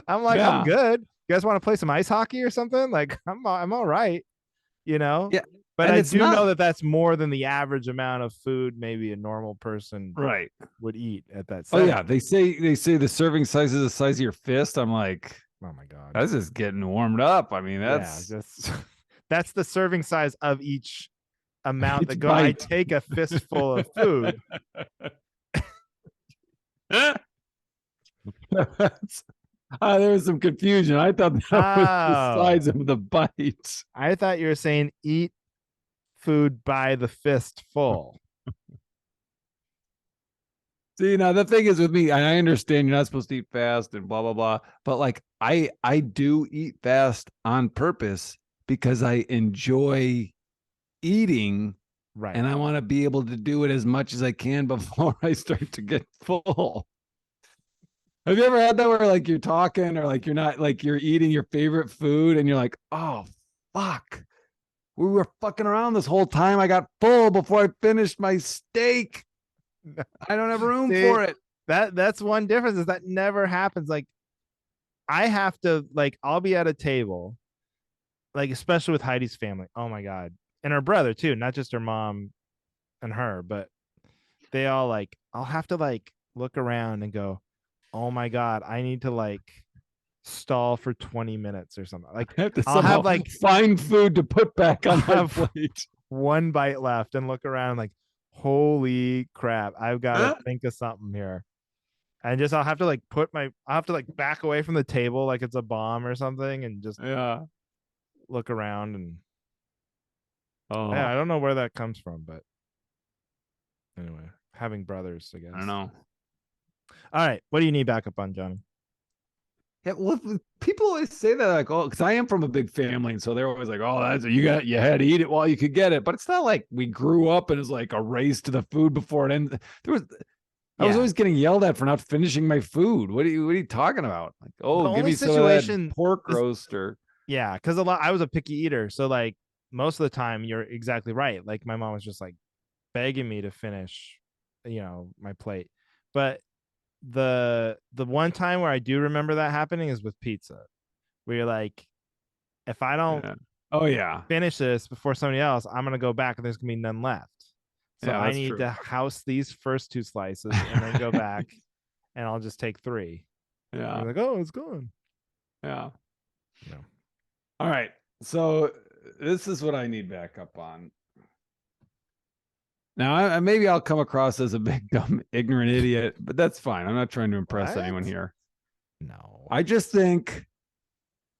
I'm like, I'm Yeah. good. You guys want to play some ice hockey or something? Like I'm all right, you know? Yeah. But And I it's do know not that that's more than the average amount of food maybe a normal person right. would eat at that Oh setting. yeah, they say the serving size is the size of your fist. I'm like, Oh my God. that's just getting warmed up. I mean, Yeah, that's just that's the serving size of each amount that each go. I bite. take a fistful of food. There was some confusion. I thought that was the Oh, size of the bite. I thought you were saying eat food by the fistful. See, now the thing is with me, I understand you're not supposed to eat fast and blah blah blah, but like I do eat fast on purpose because I enjoy eating Right. and I want to be able to do it as much as I can before I start to get full. Have you ever had that where like you're talking or like you're not like you're eating your favorite food and you're like, oh fuck, we were fucking around this whole time. I got full before I finished my steak. I don't have room See, for it. that's one difference is that never happens. Like I have to like I'll be at a table, like especially with Heidi's family. Oh my God. And her brother too, not just her mom and her, but they all like I'll have to like look around and go, "Oh my God, I need to like stall for 20 minutes or something." Like I have to I'll somehow have like find food to put back I'll on my have plate. one bite left and look around like, "Holy crap, I've got to Huh? think of something here." And just I'll have to like I'll have to like back away from the table like it's a bomb or something and just Yeah. look around and yeah, I Oh, don't know where that comes from, but anyway, having brothers, I I don't guess. know. All right, what do you need backup on, Johnny? Yeah, well, people always say that, like, oh, because I am from a big family, and so they're always like, oh, you had to eat it while you could get it. But it's not like we grew up and it's like a race to the food before it ended. I was Yeah, always getting yelled at for not finishing my food. What are you talking about? Like, the oh, give only me some of that situation pork is roast or yeah, because a lot I was a picky eater, so like most of the time you're exactly right. Like my mom was just like begging me to finish, my plate. But the one time where I do remember that happening is with pizza, where you're like, if I don't yeah. Oh yeah. finish this before somebody else, I'm gonna go back and there's gonna be none left. So Yeah, I that's need true. to house these first two slices and then go back and I'll just take three. And Yeah. you're like, oh, it's gone. Yeah. No. All right. So this is what I need backup on. Now, maybe I'll come across as a big dumb ignorant idiot, but that's fine. I'm not trying to impress anyone What? here. No. I just think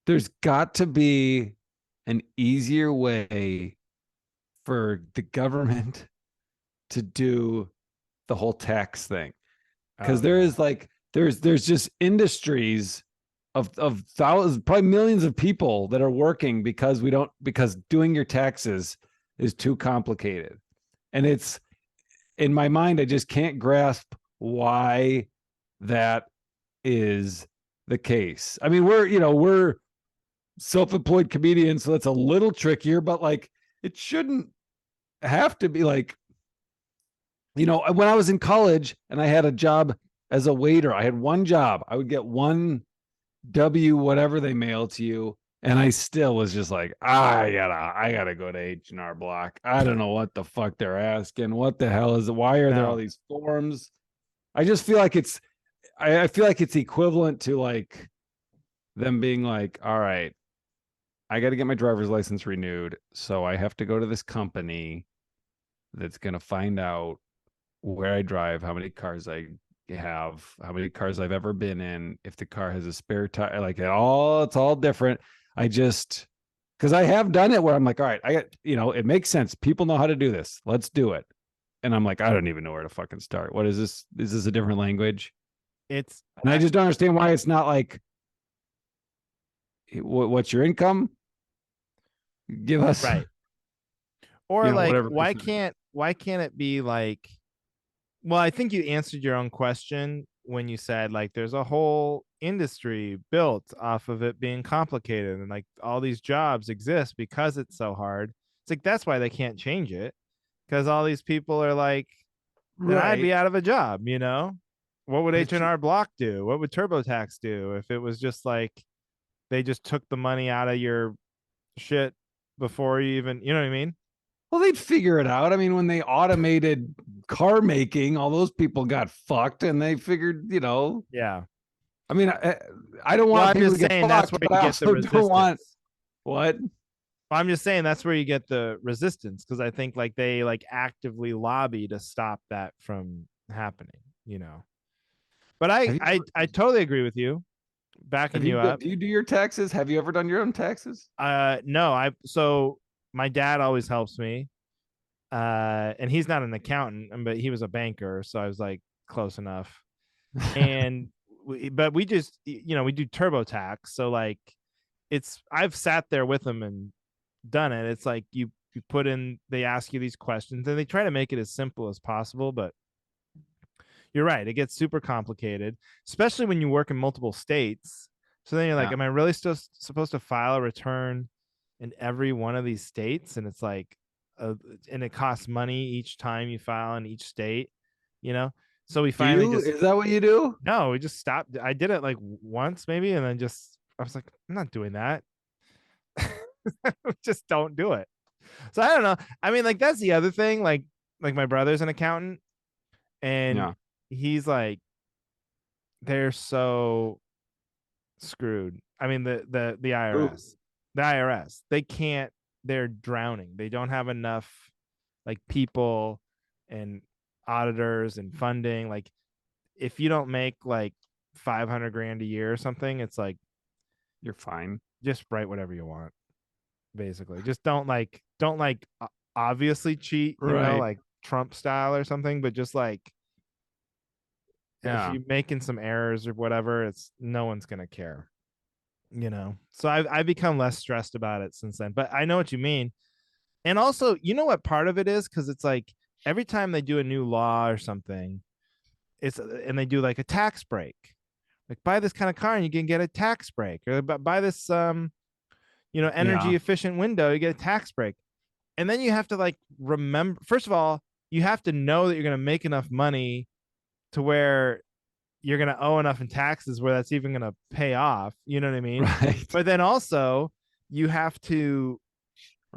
there's got to be an easier way for the government to do the whole tax thing. Oh Because there yeah. is like there's just industries of thousands, probably millions of people that are working because doing your taxes is too complicated. And it's in my mind, I just can't grasp why that is the case. I mean, we're self-employed comedians, so that's a little trickier, but like it shouldn't have to be like, when I was in college and I had a job as a waiter, I had one job. I would get one whatever they mail to you. And I still was just like, I gotta go to H&R Block. I don't know what the fuck they're asking. What the hell is it? Why are there all No. these forms? I just feel like I feel like it's equivalent to like them being like, all right, I got to get my driver's license renewed. So I have to go to this company that's going to find out where I drive, how many cars I have, how many cars I've ever been in, if the car has a spare tire, like it's all different. I just, because I have done it where I'm like, all right, it makes sense. People know how to do this. Let's do it. And I'm like, I don't even know where to fucking start. What is this? Is this a different language? It's And I just don't understand why it's not like, what's your income? Give us, right. Or like whatever percentage. why can't it be like, well, I think you answered your own question when you said like there's a whole industry built off of it being complicated and like all these jobs exist because it's so hard. It's like that's why they can't change it because all these people are like, then I'd Right. be out of a job, you know? What would But H&R Block do? What would TurboTax do if it was just like they just took the money out of your shit before you even, you know what I mean? well, they'd figure it out. I mean, when they automated car making, all those people got fucked and they figured, Yeah. I mean, I don't Well, want I'm people to just get saying that's fucked, where but you I get the also don't want resistance. what? I'm just saying that's where you get the resistance because I think like they like actively lobby to stop that from happening, you know. But Have you I totally agree with you, backing you up. do you do your taxes? Have you ever done your own taxes? No, I so my dad always helps me. And he's not an accountant, but he was a banker, so I was like close enough. And but we just we do TurboTax, so like it's I've sat there with him and done it. It's like you put in, they ask you these questions and they try to make it as simple as possible, but you're right, it gets super complicated, especially when you work in multiple states. So then you're like, Yeah. am I really still supposed to file a return in every one of these states? And it's like, uh, and it costs money each time you file in each state, you know. So we Do finally you? just Is that what you do? no, we just stopped. I did it like once maybe, and then just I was like, I'm not doing that. Just don't do it. So I don't know. I mean, like that's the other thing. Like my brother's an accountant, and Yeah. he's like, they're so screwed. I mean, the Who? IRS, they can't. They're drowning. They don't have enough like people and auditors and funding. Like if you don't make like 500 grand a year or something, it's like You're fine. just write whatever you want. Basically, just don't obviously cheat. Right. Like Trump style or something, but just like if Yeah. you're making some errors or whatever, it's no one's gonna care. So I've become less stressed about it since then, but I know what you mean. And also, you know what part of it is, because it's like every time they do a new law or something, it's and they do like a tax break, like buy this kind of car and you can get a tax break, or buy this energy Yeah. efficient window, you get a tax break. And then you have to like remember, first of all, you have to know that you're going to make enough money to where you're going to owe enough in taxes where that's even going to pay off. You know what I mean? Right. But then also, you have to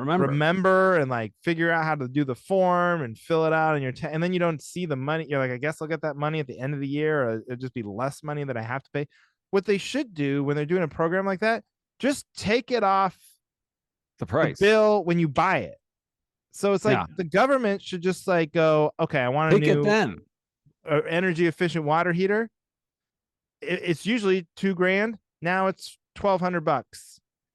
remember and like figure out how to do the form and fill it out in your and then you don't see the money. You're like, I guess I'll get that money at the end of the year, or it'll just be less money that I have to pay. What they should do when they're doing a program like that, just take it off The the price. bill when you buy it. So it's like the government should just like go, okay, I want a Take it new then. energy efficient water heater. It's usually $2,000. Now it's $1,200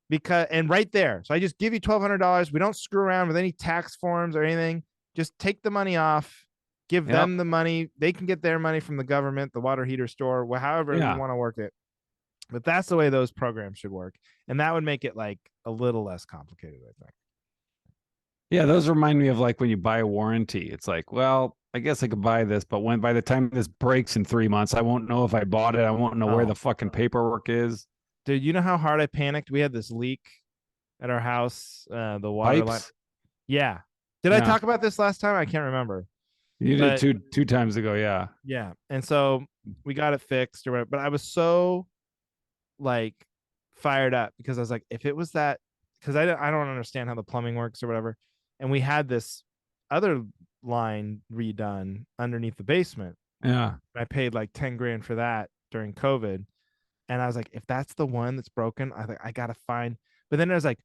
because, and right there. So I just give you $1,200. We don't screw around with any tax forms or anything. Just take the money off, give them the money. They can get their money from the government, the water heater store, however you want to work it. But that's the way those programs should work. And that would make it like a little less complicated, I think. Yeah, those remind me of like when you buy a warranty. It's like, well, I guess I could buy this, but when by the time this breaks in 3 months, I won't know if I bought it. I won't know where the fucking paperwork is. Dude, you know how hard I panicked? We had this leak at our house, the water line. Yeah. Did I talk about this last time? I can't remember. You did two times ago, yeah. Yeah. And so we got it fixed or whatever. But I was so like fired up because I was like, if it was that, because I don't understand how the plumbing works or whatever. And we had this other line redone underneath the basement. Yeah. I paid like 10 grand for that during COVID. And I was like, if that's the one that's broken, I gotta find. But then I was like,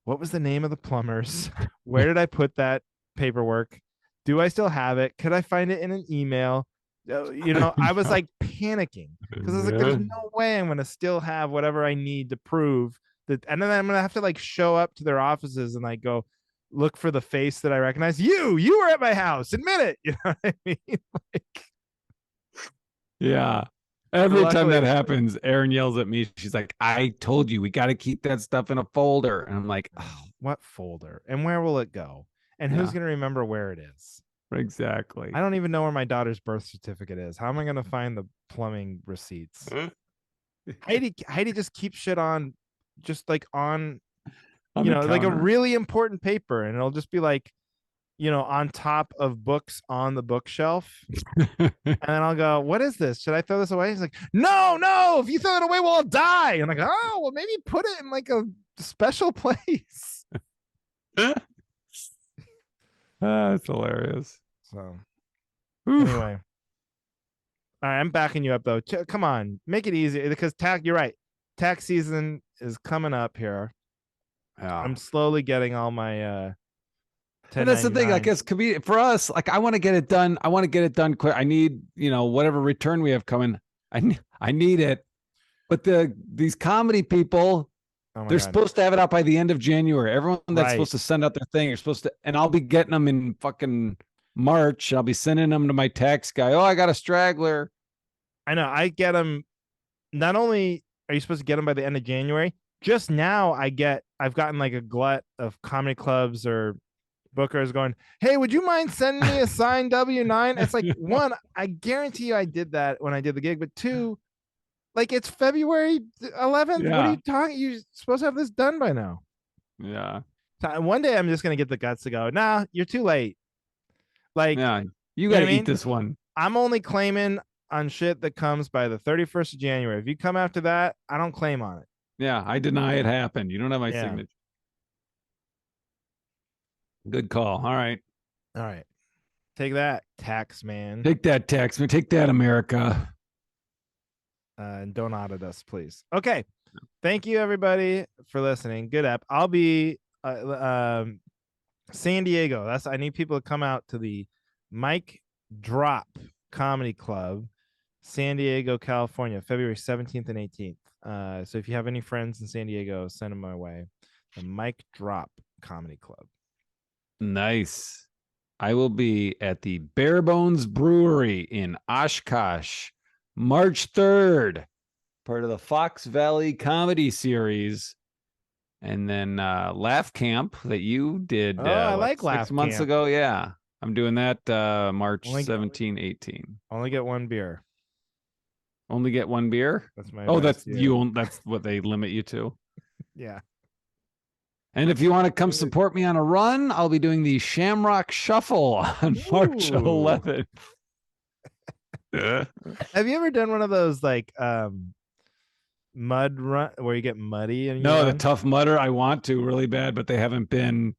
what was the name of the plumbers? Where did I put that paperwork? Do I still have it? Could I find it in an email? You know, I was like panicking because I was like, there's no way I'm going to still have whatever I need to prove that. And then I'm going to have to like show up to their offices and like go look for the face that I recognize. You were at my house. Admit it. You know what I mean? Like, yeah. Every time that happens, Erin yells at me. She's like, I told you, we got to keep that stuff in a folder. And I'm like, oh, what folder? And where will it go? And who's going to remember where it is? Exactly. I don't even know where my daughter's birth certificate is. How am I going to find the plumbing receipts? Heidi just keeps shit on, just like on you know, like a really important paper. And it'll just be like, you know, on top of books on the bookshelf. And then I'll go, what is this? Should I throw this away? He's like, no, if you throw it away, we'll all die. And I'm like, oh, well, maybe put it in like a special place. That's hilarious. So anyway. All right, I'm backing you up though. Come on, make it easy because you're right. Tax season is coming up here. Yeah. I'm slowly getting all my and that's the thing, like it's for us, like I want to get it done. I want to get it done quick. I need, you know, whatever return we have coming. I need it. But these comedy people, they're supposed to have it out by the end of January. Everyone that's supposed to send out their thing, you're supposed to, and I'll be getting them in fucking March. I'll be sending them to my tax guy. Oh, I got a straggler. I know. I get them. Not only are you supposed to get them by the end of January, just now I've gotten like a glut of comedy clubs or bookers going, hey, would you mind sending me a signed W-9? It's like, one, I guarantee you I did that when I did the gig, but two, like it's February 11th. Yeah. What are you talking? You're supposed to have this done by now. Yeah. So one day I'm just going to get the guts to go, nah, you're too late. Like, yeah, you got to eat this one. I'm only claiming on shit that comes by the 31st of January. If you come after that, I don't claim on it. Yeah, I deny it happened. You don't have my signature. Good call. All right. Take that, tax man. Take that, tax man. Take that, America. And don't audit us, please. Okay. Thank you, everybody, for listening. Good app. I'll be San Diego. I need people to come out to the Mike Drop Comedy Club, San Diego, California, February 17th and 18th. So if you have any friends in San Diego, send them my way. The Mike Drop Comedy Club. Nice. I will be at the Bare Bones Brewery in Oshkosh, March 3rd, part of the Fox Valley Comedy Series. And then Laugh Camp that you did I like 6 months ago. Yeah. I'm doing that March 17, 18. Only get one beer. Only get one beer? That's my that's what they limit you to. Yeah. And if you want to come support me on a run, I'll be doing the Shamrock Shuffle on March 11th. Have you ever done one of those like mud run where you get muddy? And no, the Tough Mudder. I want to really bad, but they haven't been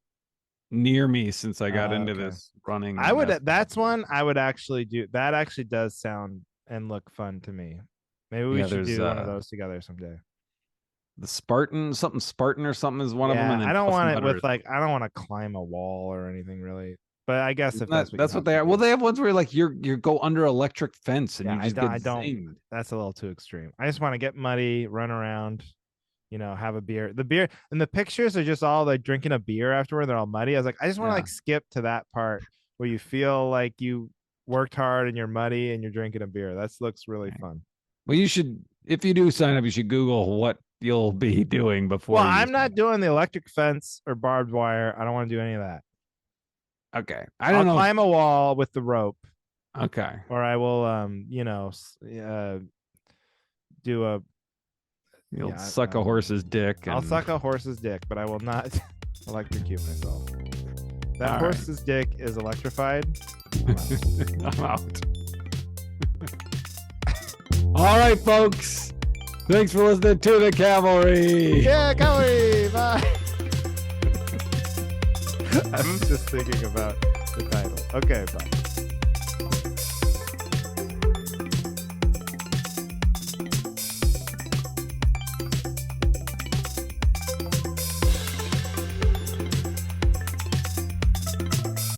near me since I got into Okay. this running. I And would. basketball. That's one I would actually do. That actually does sound and look fun to me. Maybe we Yeah, should there's do one of those together someday. the Spartan, something Spartan or something is one of them, Yeah, and then I don't Tough want it Mudder. with like I don't want to climb a wall or anything really. But I guess if that's what you That's what have they to are. Well, do. they have ones where like you go under electric fence and Yeah, you just get I don't. zinged. That's a little too extreme. I just want to get muddy, run around, have a beer. The beer and the pictures are just all like drinking a beer afterward. They're all muddy. I was like, I just want to Yeah. like skip to that part where you feel like you worked hard and you're muddy and you're drinking a beer. That looks really fun. Well, you should, if you do sign up, you should Google what you'll be doing Well, before you I'm sign not doing the electric fence or barbed wire. I don't want to do any of that. up. Okay. I I'll don't know. climb a wall with the rope, Okay. or I will, do a You'll yeah. suck a horse's dick. I'll And suck a horse's dick, but I will not electrocute myself. That All right. horse's dick is electrified. I'm out. All right, folks. Thanks for listening to the Cavalry. Yeah, Cavalry. Bye. I was just thinking about the title. Okay, bye.